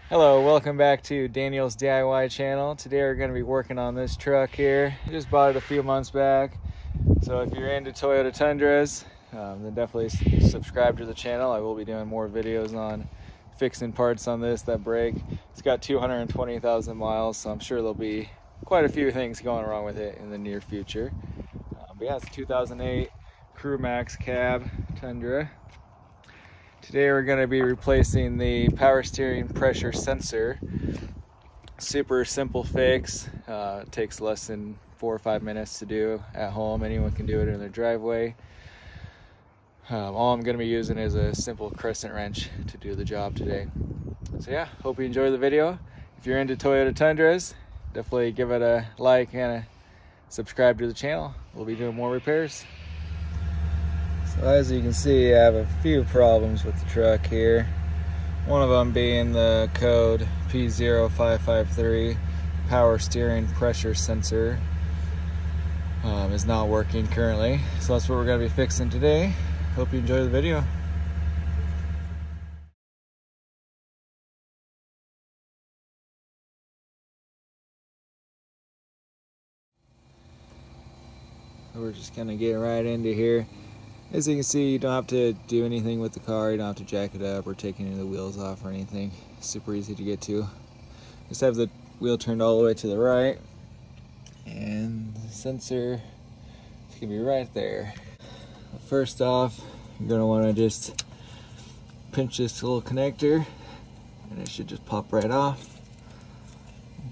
Hello, welcome back to Daniel's DIY channel. Today we're going to be working on this truck here. I just bought it a few months back. So if you're into Toyota Tundras, then definitely subscribe to the channel. I will be doing more videos on fixing parts on this that break. It's got 220,000 miles, so I'm sure there'll be quite a few things going wrong with it in the near future. But yeah, it's a 2008 Crew Max cab Tundra. Today we're going to be replacing the power steering pressure sensor. Super simple fix. It takes less than 4 or 5 minutes to do at home. Anyone can do it in their driveway. All I'm going to be using is a simple crescent wrench to do the job today. So yeah, hope you enjoy the video. If you're into Toyota Tundras, definitely give it a like and a subscribe to the channel. We'll be doing more repairs. So as you can see, I have a few problems with the truck here. One of them being the code P0553 power steering pressure sensor is not working currently. So that's what we're going to be fixing today. Hope you enjoy the video. We're just going to get right into here. As you can see, you don't have to do anything with the car. You don't have to jack it up or take any of the wheels off or anything. Super easy to get to. Just have the wheel turned all the way to the right, and the sensor is going to be right there. First off, you're going to want to just pinch this little connector, and it should just pop right off.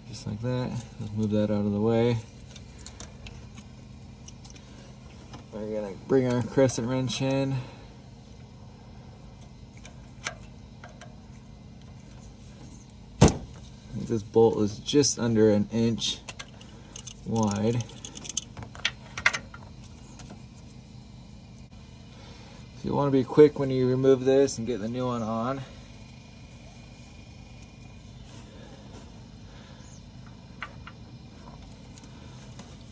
Just like that. Let's move that out of the way. We're gonna bring our crescent wrench in. This bolt is just under an inch wide. So you want to be quick when you remove this and get the new one on.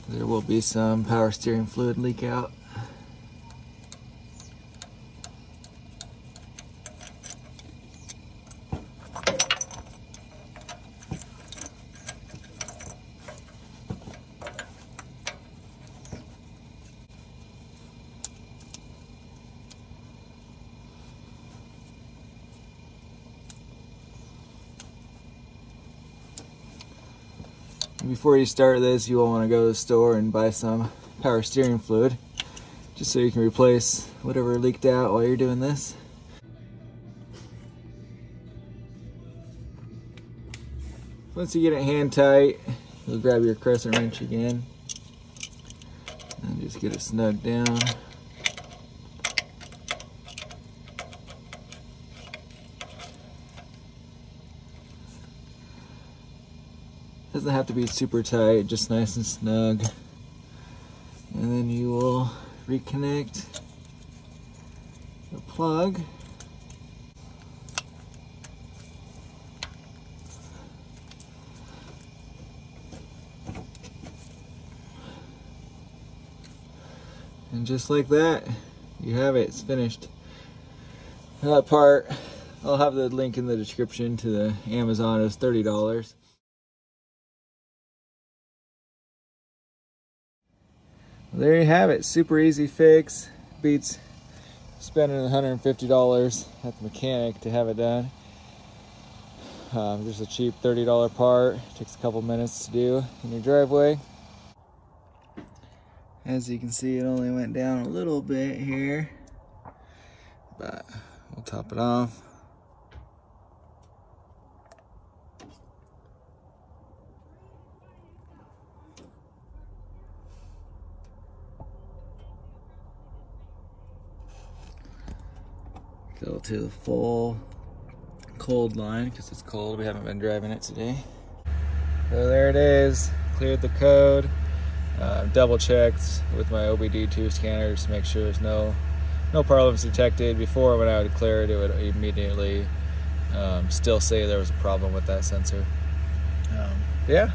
There will be some power steering fluid leak out. Before you start this, you will want to go to the store and buy some power steering fluid, just so you can replace whatever leaked out while you're doing this. Once you get it hand tight, you'll grab your crescent wrench again and just get it snug down. Doesn't have to be super tight, just nice and snug. And then you will reconnect the plug. And just like that, you have it, it's finished. That part, I'll have the link in the description to the Amazon. It was $30. There you have it, super easy fix. Beats spending $150 at the mechanic to have it done. Just a cheap $30 part, takes a couple minutes to do in your driveway. As you can see, it only went down a little bit here, but we'll top it off. Go to the full cold line because it's cold. We haven't been driving it today. So there it is. Cleared the code. Double checked with my OBD2 scanner just to make sure there's no problems detected. Before, when I would clear it, it would immediately still say there was a problem with that sensor. Yeah,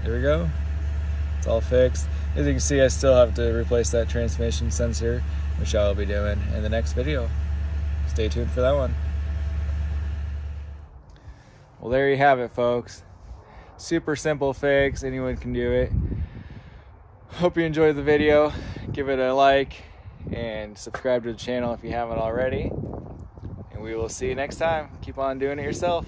there we go. It's all fixed. As you can see, I still have to replace that transmission sensor, which I will be doing in the next video. Stay tuned for that one. Well, there you have it, folks. Super simple fix, anyone can do it. Hope you enjoyed the video. Give it a like and subscribe to the channel if you haven't already. And we will see you next time. Keep on doing it yourself.